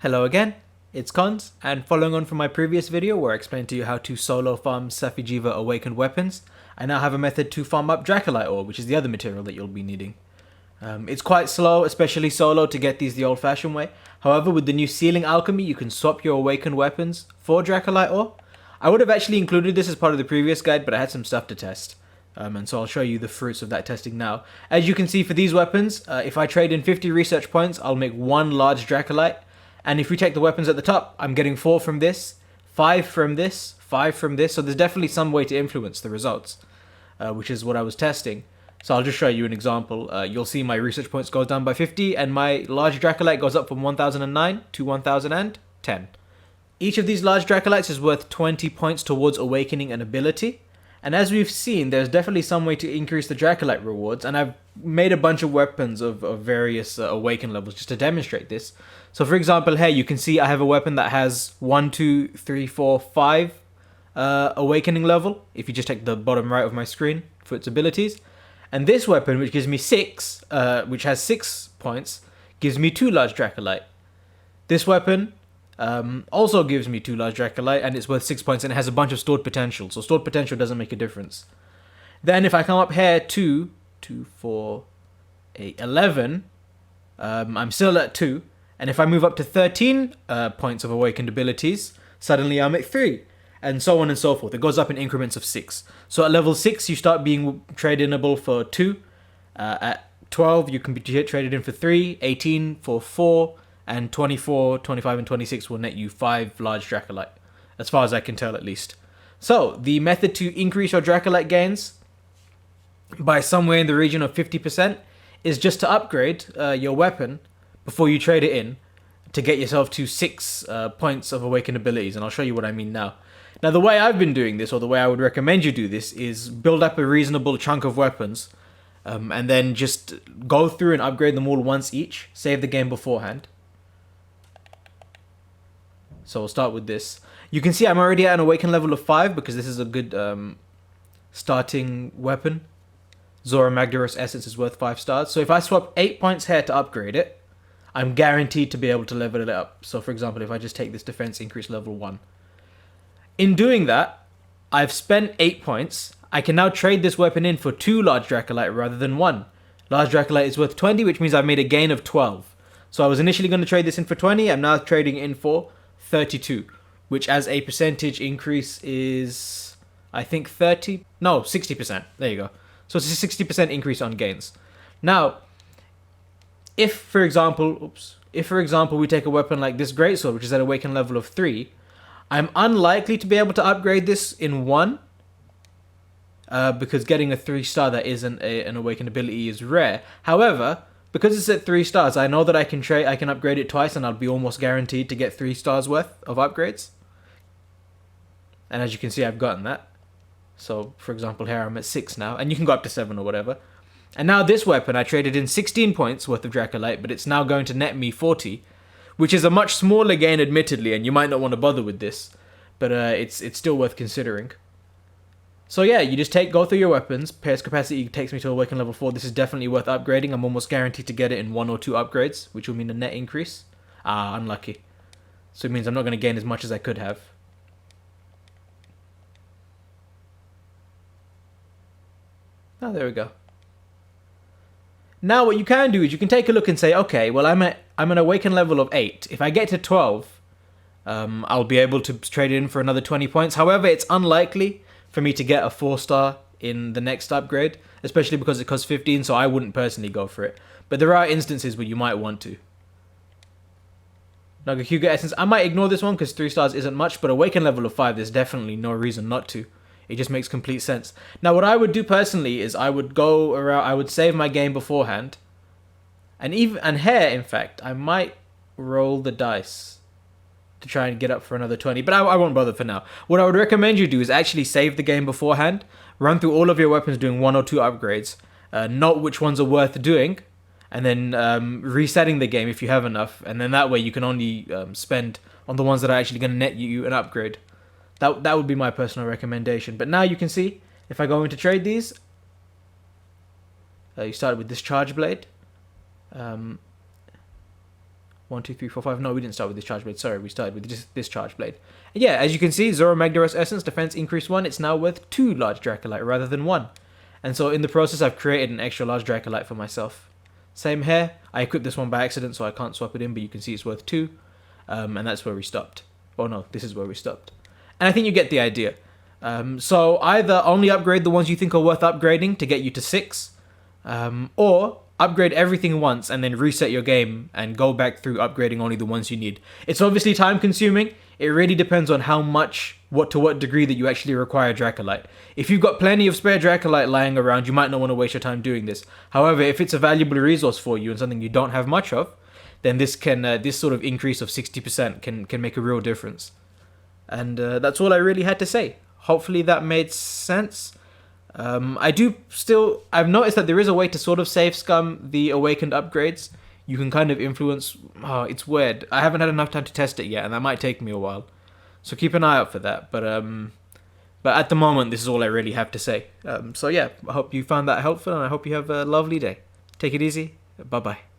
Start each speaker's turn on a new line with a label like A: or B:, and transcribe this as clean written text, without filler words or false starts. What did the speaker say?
A: Hello again, it's Cons, and following on from my previous video where I explained to you how to solo farm Safi'Jiiva awakened weapons, I now have a method to farm up Dracolite ore, which is the other material that you'll be needing. It's quite slow, especially solo, to get these the old-fashioned way. However, with the new ceiling alchemy, you can swap your awakened weapons for Dracolite ore. I would have actually included this as part of the previous guide, but I had some stuff to test. And so I'll show you the fruits of that testing now. As you can see for these weapons, if I trade in 50 research points, I'll make one large Dracolite. And if we take the weapons at the top, I'm getting 4 from this, 5 from this, 5 from this. So there's definitely some way to influence the results, which is what I was testing. So I'll just show you an example. You'll see my research points goes down by 50 and my large Dracolite goes up from 1009 to 1010. Each of these large Dracolites is worth 20 points towards awakening an ability. And as we've seen, there's definitely some way to increase the Dracolite rewards, and I've made a bunch of weapons of various awaken levels just to demonstrate this. So for example here, you can see I have a weapon that has 1, 2, 3, 4, 5 awakening level, if you just take the bottom right of my screen for its abilities. And this weapon, which gives me 6, which has 6 points, gives me 2 large Dracolite. This weapon also gives me 2 large Dracolite, and it's worth 6 points, and it has a bunch of stored potential. So stored potential doesn't make a difference. Then if I come up here to 2, 4, 8, 11, I'm still at 2. And if I move up to 13 points of awakened abilities, suddenly I'm at 3. And so on and so forth. It goes up in increments of 6. So at level 6, you start being trade-inable for 2. At 12, you can be traded in for 3. 18 for 4. And 24, 25, and 26 will net you 5 large Dracolite, as far as I can tell at least. So, the method to increase your Dracolite gains by somewhere in the region of 50% is just to upgrade your weapon before you trade it in to get yourself to 6 points of awakened abilities, and I'll show you what I mean now. Now, the way I've been doing this, or the way I would recommend you do this, is build up a reasonable chunk of weapons, and then just go through and upgrade them all once each, save the game beforehand. So we'll start with this. You can see I'm already at an awaken level of 5 because this is a good starting weapon. Zora Magdaros Essence is worth 5 stars. So if I swap 8 points here to upgrade it, I'm guaranteed to be able to level it up. So for example, if I just take this defense increase level 1. In doing that, I've spent 8 points. I can now trade this weapon in for 2 large Dracolite rather than 1. Large Dracolite is worth 20, which means I've made a gain of 12. So I was initially going to trade this in for 20. I'm now trading it in for 32, which as a percentage increase is, I think 60%. There you go. So it's a 60% increase on gains. Now, if for example, we take a weapon like this greatsword, which is at awaken level of 3, I'm unlikely to be able to upgrade this in 1, because getting a 3-star that isn't an awakened ability is rare. However, because it's at 3 stars, I know that I can upgrade it twice, and I'll be almost guaranteed to get 3 stars worth of upgrades. And as you can see, I've gotten that. So, for example, here I'm at 6 now, and you can go up to 7 or whatever. And now this weapon, I traded in 16 points worth of Dracolite, but it's now going to net me 40, which is a much smaller gain, admittedly, and you might not want to bother with this, but it's still worth considering. So yeah, you just go through your weapons. Pierce capacity takes me to awaken level 4. This is definitely worth upgrading. I'm almost guaranteed to get it in 1 or 2 upgrades, which will mean a net increase. Unlucky. So it means I'm not going to gain as much as I could have. Oh, there we go. Now what you can do is you can take a look and say, okay, well I'm an awaken level of 8. If I get to 12, I'll be able to trade it in for another 20 points. However, it's unlikely for me to get a 4-star in the next upgrade, especially because it costs 15, so I wouldn't personally go for it. But there are instances where you might want to. Nagakuga Essence, I might ignore this one because 3 stars isn't much, but awaken level of 5, there's definitely no reason not to. It just makes complete sense. Now what I would do personally is I would go around, I would save my game beforehand. And here, in fact, I might roll the dice to try and get up for another 20, but I won't bother for now. What I would recommend you do is actually save the game beforehand, run through all of your weapons doing 1 or 2 upgrades, note which ones are worth doing, and then resetting the game if you have enough, and then that way you can only spend on the ones that are actually going to net you an upgrade. That would be my personal recommendation. But now you can see, if I go into trade these, you start with this charge blade. 1, 2, 3, 4, 5. No, we didn't start with this charge blade. Sorry, we started with this charge blade. And yeah, as you can see, Zoro Magdaros Essence, defense increase 1. It's now worth 2 large Dracolite rather than 1. And so in the process, I've created an extra large Dracolite for myself. Same here. I equipped this one by accident, so I can't swap it in, but you can see it's worth 2. And that's where we stopped. Oh no, this is where we stopped. And I think you get the idea. So either only upgrade the ones you think are worth upgrading to get you to 6, or upgrade everything once and then reset your game and go back through upgrading only the ones you need. It's obviously time consuming. It really depends on how much, to what degree that you actually require Dracolite. If you've got plenty of spare Dracolite lying around, you might not want to waste your time doing this. However, if it's a valuable resource for you and something you don't have much of, then this sort of increase of 60% can make a real difference. And that's all I really had to say. Hopefully that made sense. I've noticed that there is a way to sort of save scum the awakened upgrades. You can kind of influence. Oh, it's weird. I haven't had enough time to test it yet, and that might take me a while. So keep an eye out for that. But at the moment, this is all I really have to say. So yeah, I hope you found that helpful, and I hope you have a lovely day. Take it easy. Bye bye.